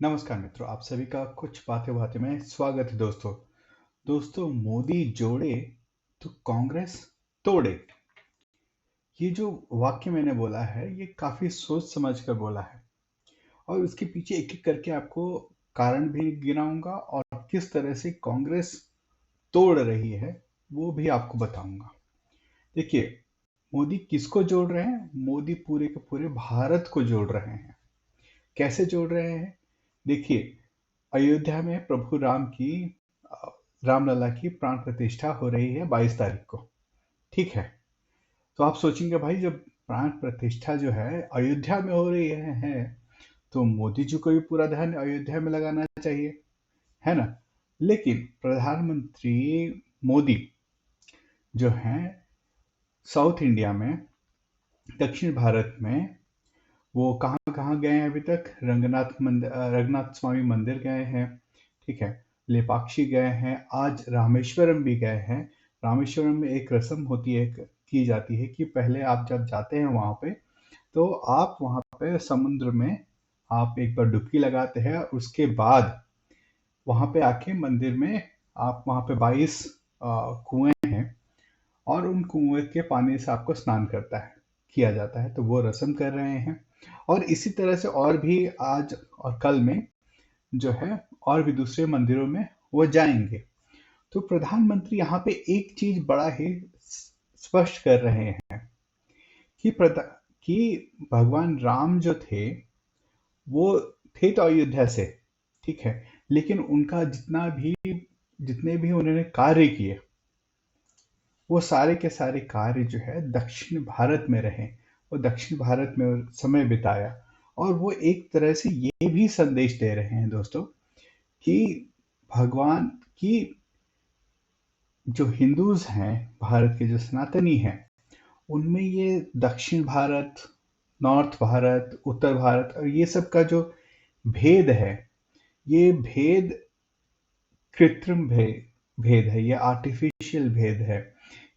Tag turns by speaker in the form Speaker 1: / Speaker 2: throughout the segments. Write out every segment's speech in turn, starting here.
Speaker 1: नमस्कार मित्रों, आप सभी का कुछ बातें बातें में स्वागत है दोस्तों। मोदी जोड़े तो कांग्रेस तोड़े। ये जो वाक्य मैंने बोला है ये काफी सोच समझ कर बोला है और उसके पीछे एक एक करके आपको कारण भी गिनाऊंगा और किस तरह से कांग्रेस तोड़ रही है वो भी आपको बताऊंगा। देखिए, मोदी किसको जोड़ रहे हैं? मोदी पूरे के पूरे भारत को जोड़ रहे हैं। कैसे जोड़ रहे हैं? देखिए, अयोध्या में प्रभु राम की अ, रामलला की प्राण प्रतिष्ठा हो रही है 22 तारीख को। ठीक है। तो आप सोचेंगे भाई, जब प्राण प्रतिष्ठा जो है अयोध्या में हो रही है तो मोदी जी को भी पूरा ध्यान अयोध्या में लगाना चाहिए, है ना? लेकिन प्रधानमंत्री मोदी जो है साउथ इंडिया में, दक्षिण भारत में, वो कहाँ कहाँ गए हैं अभी तक? रंगनाथ स्वामी मंदिर गए हैं। ठीक है। लेपाक्षी गए हैं, आज रामेश्वरम भी गए हैं। रामेश्वरम में एक रस्म होती है, की जाती है कि पहले आप जब जाते हैं वहां पे तो आप वहां पे समुद्र में आप एक बार डुबकी लगाते हैं, उसके बाद वहां पे आके मंदिर में आप वहां पे 22 कुएं हैं और उन कुएं के पानी से आपको स्नान करता है किया जाता है, तो वो रस्म कर रहे हैं। और इसी तरह से और भी आज और कल में जो है और भी दूसरे मंदिरों में वो जाएंगे। तो प्रधानमंत्री यहाँ पे एक चीज बड़ा ही स्पष्ट कर रहे हैं कि कि भगवान राम जो थे वो थे तो अयोध्या से, ठीक है, लेकिन उनका जितने भी उन्होंने कार्य किए वो सारे के सारे कार्य जो है दक्षिण भारत में रहे। वो दक्षिण भारत में समय बिताया और वो एक तरह से ये भी संदेश दे रहे हैं दोस्तों कि भगवान की जो हिंदूज हैं, भारत के जो सनातनी हैं, उनमें ये दक्षिण भारत, नॉर्थ भारत, उत्तर भारत और ये सब का जो भेद है, ये भेद कृत्रिम भेद है, ये आर्टिफिशियल भेद है।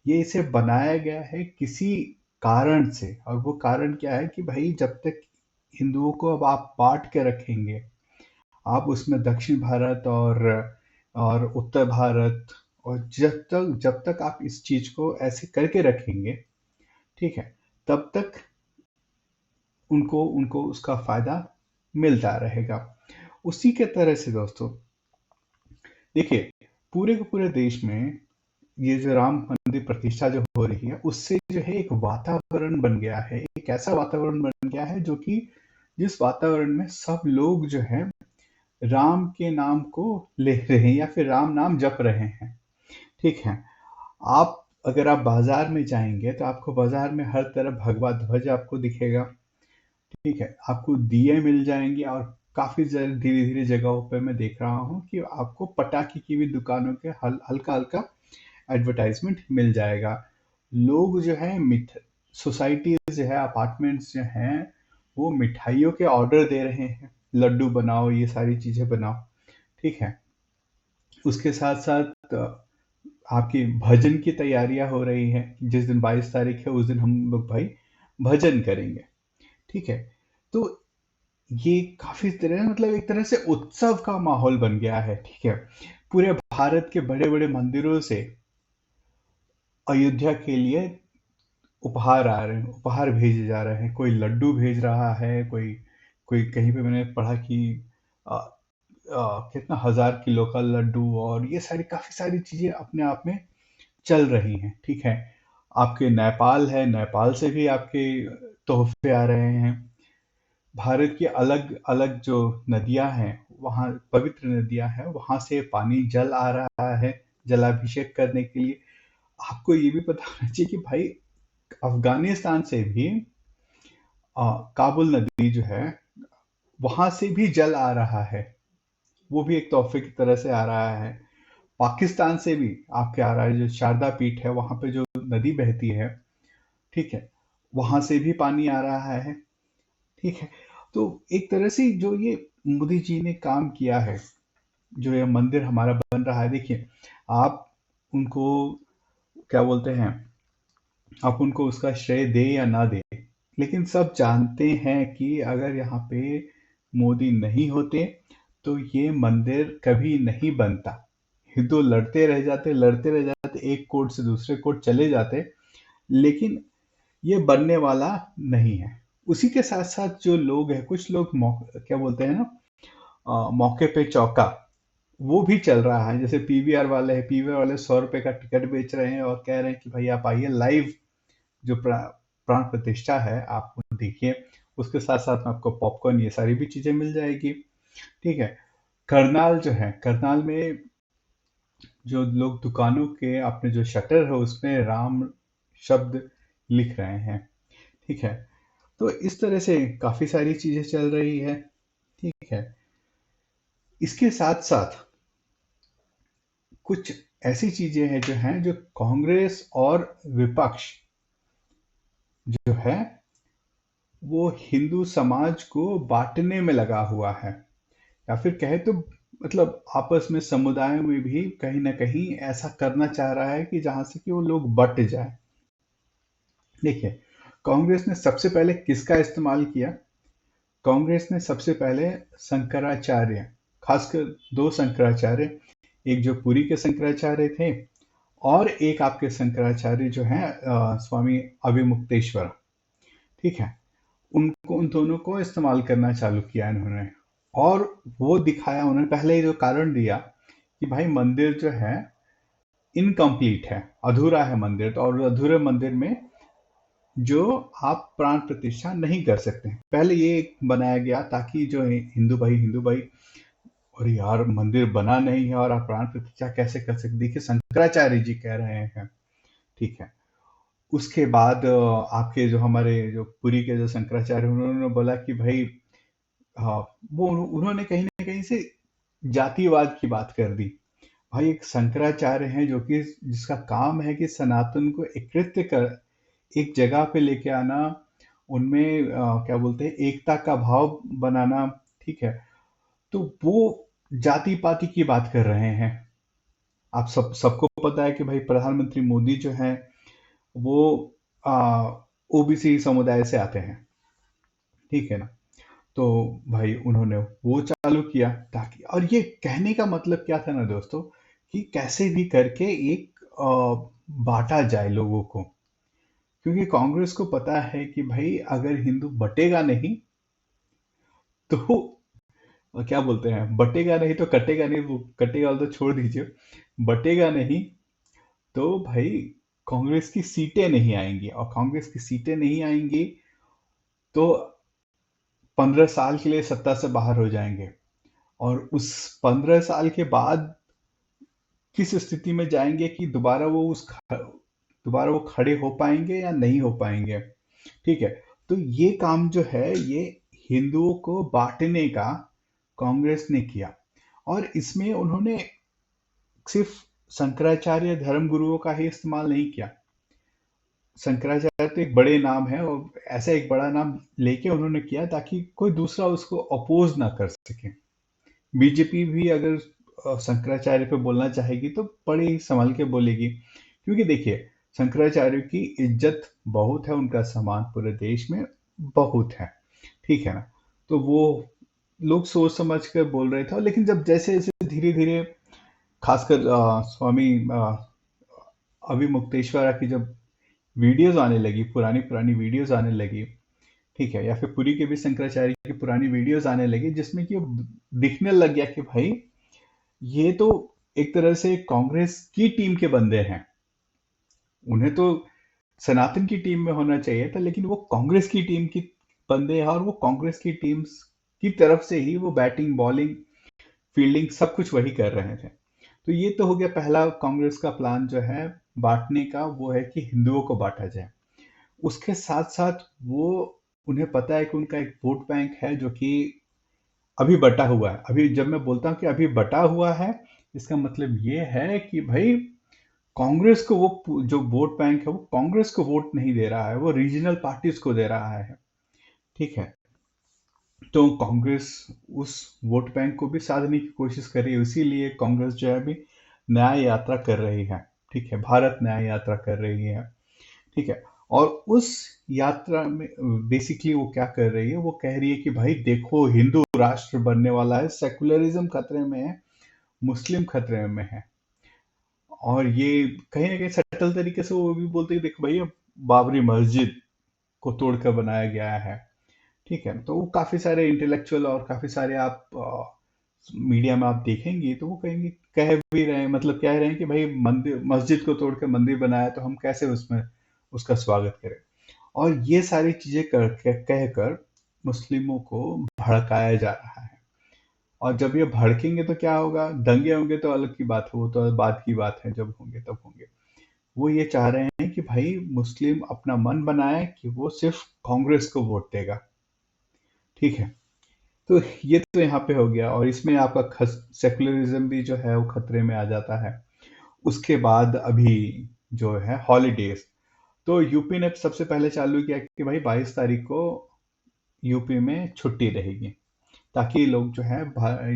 Speaker 1: ये इसे बनाया गया है किसी कारण से, और वो कारण क्या है कि भाई जब तक हिंदुओं को अब आप बांट के रखेंगे, आप उसमें दक्षिण भारत और उत्तर भारत, और जब तक आप इस चीज को ऐसे करके रखेंगे, ठीक है, तब तक उनको उनको उसका फायदा मिलता रहेगा। उसी के तरह से दोस्तों, देखिए, पूरे के पूरे देश में ये जो राम मंदिर प्रतिष्ठा जो हो रही है उससे जो है एक वातावरण बन गया है, एक ऐसा वातावरण बन गया है जो कि जिस वातावरण में सब लोग जो है राम के नाम को ले रहे हैं या फिर राम नाम जप रहे हैं। ठीक है। आप अगर आप बाजार में जाएंगे तो आपको बाजार में हर तरफ भगवा ध्वज आपको दिखेगा। ठीक है। आपको दिए मिल जाएंगे और काफी धीरे धीरे जगहों पे मैं देख रहा हूँ कि आपको पटाखे की भी दुकानों के हल्का हल्का एडवर्टाइजमेंट मिल जाएगा। लोग जो है सोसाइटीज जो है, अपार्टमेंट्स जो हैं, वो मिठाइयों के ऑर्डर दे रहे हैं, लड्डू बनाओ, ये सारी चीजें बनाओ। ठीक है। उसके साथ साथ आपकी भजन की तैयारियां हो रही हैं। जिस दिन 22 तारीख है उस दिन हम लोग भाई भजन करेंगे। ठीक है। तो ये काफी तरह, मतलब एक तरह से उत्सव का माहौल बन गया है। ठीक है। पूरे भारत के बड़े बड़े मंदिरों से अयोध्या के लिए उपहार आ रहे हैं, उपहार भेजे जा रहे हैं। कोई लड्डू भेज रहा है, कोई कोई कहीं पे मैंने पढ़ा कि कितना 1000 किलो का लड्डू, और ये सारी काफी सारी चीजें अपने आप में चल रही हैं। ठीक है। आपके नेपाल है, नेपाल से भी आपके तोहफे आ रहे हैं। भारत की अलग अलग जो नदियां हैं, वहाँ पवित्र नदियां हैं, वहां से पानी जल आ रहा है जलाभिषेक करने के लिए। आपको ये भी पता होना चाहिए कि भाई अफगानिस्तान से भी काबुल नदी जो है वहां से भी जल आ रहा है। वो भी एक तोहफे की तरह से आ रहा है। पाकिस्तान से भी आपके आ रहा है, जो शारदा पीठ है वहां पे जो नदी बहती है, ठीक है, वहां से भी पानी आ रहा है। ठीक है। तो एक तरह से जो ये मोदी जी ने काम किया है, जो ये मंदिर हमारा बन रहा है, देखिए, आप उनको क्या बोलते हैं, आप उनको उसका श्रेय दे या ना दे, लेकिन सब जानते हैं कि अगर यहाँ पे मोदी नहीं होते तो ये मंदिर कभी नहीं बनता। हिंदू लड़ते रह जाते, एक कोर्ट से दूसरे कोर्ट चले जाते, लेकिन ये बनने वाला नहीं है। उसी के साथ साथ जो लोग हैं, कुछ लोग क्या बोलते हैं ना, मौके पे चौका, वो भी चल रहा है। जैसे पीवीआर वाले हैं, पीवीआर वाले 100 रुपए का टिकट बेच रहे हैं और कह रहे हैं कि भाई आप आइए, लाइव जो प्राण प्रतिष्ठा है आप देखिए, उसके साथ साथ में आपको पॉपकॉर्न ये सारी भी चीजें मिल जाएगी। ठीक है। करनाल जो है, करनाल में जो लोग दुकानों के अपने जो शटर है उसमें राम शब्द लिख रहे हैं। ठीक है। तो इस तरह से काफी सारी चीजें चल रही है। ठीक है। इसके साथ साथ कुछ ऐसी चीजें हैं जो कांग्रेस और विपक्ष जो है वो हिंदू समाज को बांटने में लगा हुआ है, या फिर कहे तो मतलब आपस में समुदायों में भी कहीं ना कहीं ऐसा करना चाह रहा है कि जहां से कि वो लोग बट जाए। देखिए, कांग्रेस ने सबसे पहले किसका इस्तेमाल किया? कांग्रेस ने सबसे पहले शंकराचार्य, खासकर दो शंकराचार्य, एक जो पुरी के शंकराचार्य थे और एक आपके शंकराचार्य जो हैं स्वामी अभिमुक्तेश्वर। ठीक है। उनको, उन दोनों को इस्तेमाल करना चालू किया इन्होंने, और वो दिखाया उन्होंने, पहले ही जो कारण दिया कि भाई मंदिर जो है इनकम्प्लीट है, अधूरा है मंदिर, तो और अधूरे मंदिर में जो आप प्राण प्रतिष्ठा नहीं कर सकते। पहले ये बनाया गया ताकि जो हिंदू भाई, और यार मंदिर बना नहीं है और आप प्राण प्रतिष्ठा कैसे कर सकते? देखिए, शंकराचार्य जी कह रहे हैं। ठीक है। उसके बाद आपके जो हमारे जो पुरी के जो शंकराचार्य, उन्होंने बोला कि भाई, हाँ, वो उन्होंने कहीं ना कहीं से जातिवाद की बात कर दी। भाई, एक शंकराचार्य हैं जो कि जिसका काम है कि सनातन को एकत्रित कर एक जगह पे लेके आना, उनमें क्या बोलते हैं, एकता का भाव बनाना। ठीक है। तो वो जाति पाति की बात कर रहे हैं। आप सबको पता है कि भाई प्रधानमंत्री मोदी जो हैं वो ओबीसी समुदाय से आते हैं। ठीक है ना। तो भाई उन्होंने वो चालू किया ताकि, और ये कहने का मतलब क्या था ना दोस्तों, कि कैसे भी करके एक बांटा जाए लोगों को, क्योंकि कांग्रेस को पता है कि भाई अगर हिंदू बटेगा नहीं तो क्या बोलते हैं, बटेगा नहीं तो कटेगा नहीं, वो कटेगा तो छोड़ दीजिए, बटेगा नहीं तो भाई कांग्रेस की सीटें नहीं आएंगी, और कांग्रेस की सीटें नहीं आएंगी तो 15 साल के लिए सत्ता से बाहर हो जाएंगे। और उस 15 साल के बाद किस स्थिति में जाएंगे कि दोबारा वो खड़े हो पाएंगे या नहीं हो पाएंगे। ठीक है। तो ये काम जो है ये हिंदुओं को बांटने का कांग्रेस ने किया, और इसमें उन्होंने सिर्फ शंकराचार्य धर्म गुरुओं का ही इस्तेमाल नहीं किया। शंकराचार्य तो एक बड़े नाम है, और ऐसा एक बड़ा नाम लेके उन्होंने किया ताकि कोई दूसरा उसको अपोज ना कर सके। बीजेपी भी अगर शंकराचार्य पे बोलना चाहेगी तो बड़े ही संभल के बोलेगी, क्योंकि देखिए शंकराचार्य की इज्जत बहुत है, उनका सम्मान पूरे देश में बहुत है। ठीक है ना। तो वो लोग सोच समझ कर बोल रहे थे, लेकिन जब जैसे जैसे धीरे धीरे, खासकर स्वामी अभिमुक्तेश्वरा की जब वीडियोज आने लगी, पुरानी पुरानी वीडियोज आने लगी, ठीक है, या फिर पुरी के भी शंकराचार्य की पुरानी वीडियोज आने लगी, जिसमें कि दिखने लग गया कि भाई ये तो एक तरह से कांग्रेस की टीम के बंदे हैं। उन्हें तो सनातन की टीम में होना चाहिए था, लेकिन वो कांग्रेस की टीम की बंदे हैं, और वो कांग्रेस की टीम की तरफ से ही वो बैटिंग, बॉलिंग, फील्डिंग सब कुछ वही कर रहे थे। तो ये तो हो गया पहला कांग्रेस का प्लान जो है बांटने का, वो है कि हिंदुओं को बांटा जाए। उसके साथ साथ वो, उन्हें पता है कि उनका एक वोट बैंक है जो कि अभी बटा हुआ है। अभी जब मैं बोलता हूँ कि अभी बटा हुआ है, इसका मतलब ये है कि भाई कांग्रेस को वो जो वोट बैंक है वो कांग्रेस को वोट नहीं दे रहा है, वो रीजनल पार्टीज को दे रहा है। ठीक है। तो कांग्रेस उस वोट बैंक को भी साधने की कोशिश कर रही है, इसीलिए कांग्रेस जो है अभी न्याय यात्रा कर रही है। ठीक है। भारत न्याय यात्रा कर रही है। ठीक है। और उस यात्रा में बेसिकली वो क्या कर रही है, वो कह रही है कि भाई देखो, हिंदू राष्ट्र बनने वाला है, सेकुलरिज्म खतरे में है, मुस्लिम खतरे में है। और ये कहीं ना कहीं सटल तरीके से वो भी बोलते हैं कि देखो भैया, बाबरी मस्जिद को तोड़कर बनाया गया है। ठीक है, तो वो काफी सारे इंटेलेक्चुअल और काफी सारे आप मीडिया में आप देखेंगे तो वो कहेंगे, कह भी रहे हैं, मतलब कह रहे हैं कि भाई मंदिर मस्जिद को तोड़कर मंदिर बनाया तो हम कैसे उसमें उसका स्वागत करें। और ये सारी चीजें कर कहकर मुस्लिमों को भड़काया जा रहा है। और जब ये भड़केंगे तो क्या होगा, दंगे होंगे तो अलग की बात है, वो तो बाद की बात है, जब होंगे तब होंगे। वो ये चाह रहे हैं कि भाई मुस्लिम अपना मन बनाए कि वो सिर्फ कांग्रेस को वोट देगा। ठीक है, तो ये तो यहाँ पे हो गया, और इसमें आपका सेकुलरिज्म भी जो है वो खतरे में आ जाता है। उसके बाद अभी जो है हॉलीडेज, तो यूपी ने सबसे पहले चालू किया कि भाई 22 तारीख को यूपी में छुट्टी रहेगी, ताकि लोग जो है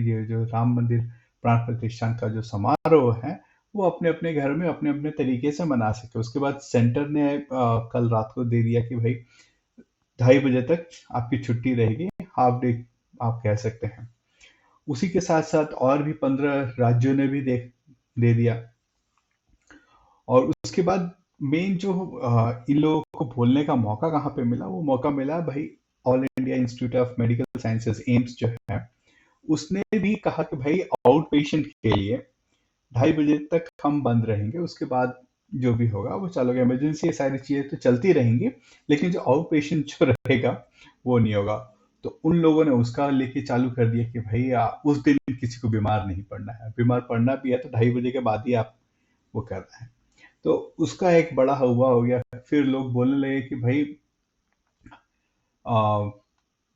Speaker 1: ये जो राम मंदिर प्राण प्रतिष्ठान का जो समारोह है वो अपने अपने घर में अपने अपने तरीके से मना सके। उसके बाद सेंटर ने कल रात को दे दिया कि भाई 2:30 बजे तक आपकी छुट्टी रहेगी, हाफ डे आप कह सकते हैं। उसी के साथ साथ और भी 15 राज्यों ने भी दे दिया। और उसके बाद मेन जो इन लोगों को बोलने का मौका कहाँ पे मिला, वो मौका मिला भाई all India institute of medical sciences, AIIMS जो है, उसने भी कहा कि भाई आउट पेशेंट के लिए 2:30 बजे तक हम बंद रहेंगे, उसके बाद जो भी होगा वो चलेगा। इमरजेंसी ये सारी चीजें तो चलती रहेंगी, लेकिन जो आउट पेशेंट जो रहेगा वो नहीं होगा। तो उन लोगों ने उसका लेके चालू कर दिया कि भाई उस दिन किसी को बीमार नहीं पड़ना है, बीमार पड़ना भी है तो 2:30 बजे के बाद ही आप वो करना है। तो उसका एक बड़ा हवा हो गया। फिर लोग बोलने लगे कि भाई आ,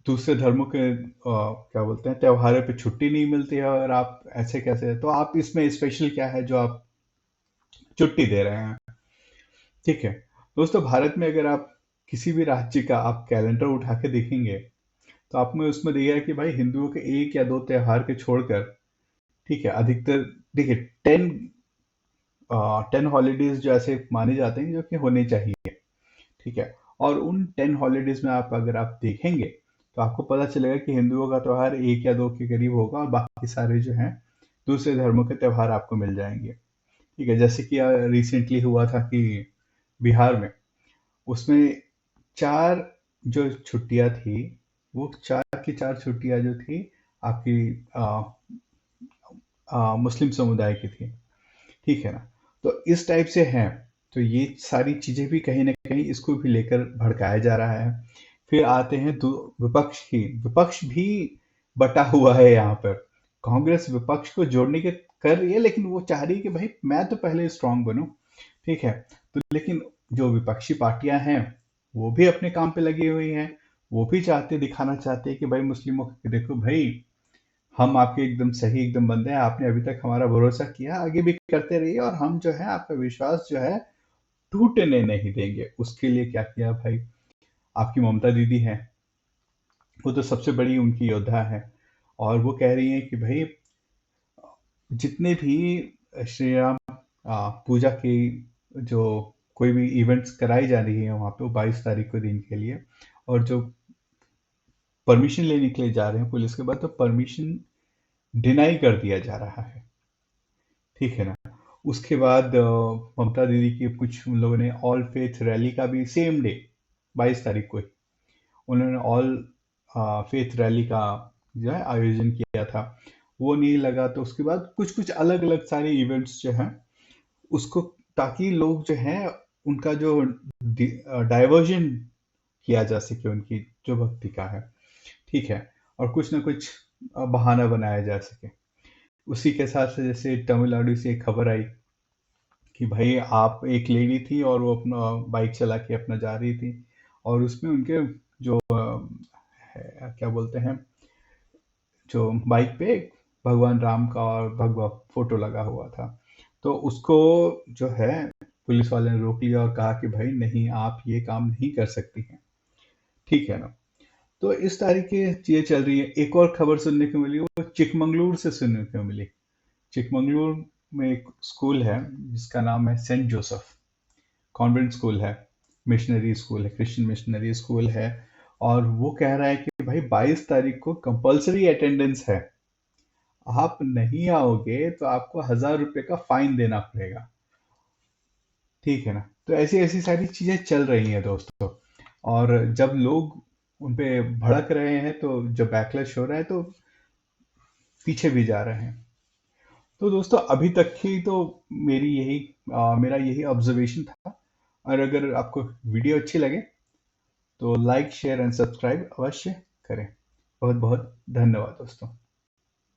Speaker 1: दूसरे धर्मों के क्या बोलते हैं, त्योहारों पे छुट्टी नहीं मिलती है, और आप ऐसे कैसे, तो आप इसमें स्पेशल क्या है जो आप छुट्टी दे रहे हैं। ठीक है दोस्तों, भारत में अगर आप किसी भी राज्य का आप कैलेंडर उठा के देखेंगे तो आप में उसमें दिखेगा कि भाई हिंदुओं के 1 या 2 त्योहार के छोड़कर, ठीक है, अधिकतर देखिए 10 हॉलीडेज जो ऐसे माने जाते हैं जो कि होने चाहिए। ठीक है, और उन 10 हॉलीडेज में आप अगर आप देखेंगे तो आपको पता चलेगा कि हिंदुओं का त्यौहार 1 या 2 के करीब होगा, और बाकी सारे जो हैं दूसरे धर्मों के त्यौहार आपको मिल जाएंगे। ठीक है, जैसे कि रिसेंटली हुआ था कि बिहार में, उसमें 4 जो छुट्टियां थी, वो 4 की 4 छुट्टियां जो थी आपकी मुस्लिम समुदाय की थी। ठीक है ना, तो इस टाइप से है। तो ये सारी चीजें भी कहीं ना कहीं इसको भी लेकर भड़काया जा रहा है। फिर आते हैं विपक्ष की, विपक्ष भी बटा हुआ है यहाँ पर। कांग्रेस विपक्ष को जोड़ने के कर रही है, लेकिन वो चाह रही है कि भाई मैं तो पहले स्ट्रांग बनूं। ठीक है, तो लेकिन जो विपक्षी पार्टियां हैं वो भी अपने काम पे लगी हुई हैं। वो भी चाहते, दिखाना चाहते हैं कि भाई मुस्लिमों को देखो भाई, हम आपके एकदम सही एकदम बंदे हैं, आपने अभी तक हमारा भरोसा किया, आगे भी करते रहिए, और हम जो है आपका विश्वास जो है टूटने नहीं देंगे। उसके लिए क्या किया भाई, आपकी ममता दीदी है, वो तो सबसे बड़ी उनकी योद्धा है, और वो कह रही हैं कि भाई जितने भी श्री राम पूजा की जो कोई भी इवेंट्स कराई जा रही है वहाँ पे, वो 22 तारीख को दिन के लिए, और जो परमिशन लेने के लिए जा रहे हैं पुलिस के बाद, तो परमिशन डिनाई कर दिया जा रहा है। ठीक है ना, उसके बाद ममता दीदी की कुछ उन लोगों ने ऑल फेथ रैली का भी सेम डे 22 तारीख को ही उन्होंने ऑल फेथ रैली का जो है आयोजन किया था। वो नहीं लगा तो उसके बाद कुछ कुछ अलग अलग सारे इवेंट्स जो हैं उसको, ताकि लोग जो हैं उनका जो डाइवर्जन किया जा सके उनकी जो भक्ति का है। ठीक है, और कुछ ना कुछ बहाना बनाया जा सके। उसी के साथ से जैसे तमिलनाडु से एक खबर आई कि भाई आप, एक लेडी थी और वो अपना बाइक चला के अपना जा रही थी, और उसमें उनके जो क्या बोलते हैं, जो बाइक पे भगवान राम का और भगवा फोटो लगा हुआ था। तो उसको जो है पुलिस वाले ने रोक लिया और कहा कि भाई नहीं, आप ये काम नहीं कर सकती हैं। ठीक है ना, तो इस तरह की चीजें चल रही है। एक और खबर सुनने को मिली, वो चिकमंगलुरु से सुनने को मिली। चिकमंगलुरु में एक स्कूल है जिसका नाम है सेंट जोसेफ कॉन्वेंट स्कूल है। मिशनरी स्कूल है, क्रिश्चियन मिशनरी स्कूल है, और वो कह रहा है कि भाई 22 तारीख को कंपलसरी अटेंडेंस है, आप नहीं आओगे तो आपको 1,000 रुपये का फाइन देना पड़ेगा। ठीक है ना? तो ऐसी ऐसी सारी चीजें चल रही हैं दोस्तों, और जब लोग उन पे भड़क रहे हैं, तो जब बैकलैश हो रहा है, तो पीछे भी जा रहे हैं। तो दोस्तों अभी तक की तो मेरा यही ऑब्जर्वेशन था। और अगर आपको वीडियो अच्छी लगे तो लाइक शेयर एंड सब्सक्राइब अवश्य करें। बहुत बहुत धन्यवाद दोस्तों।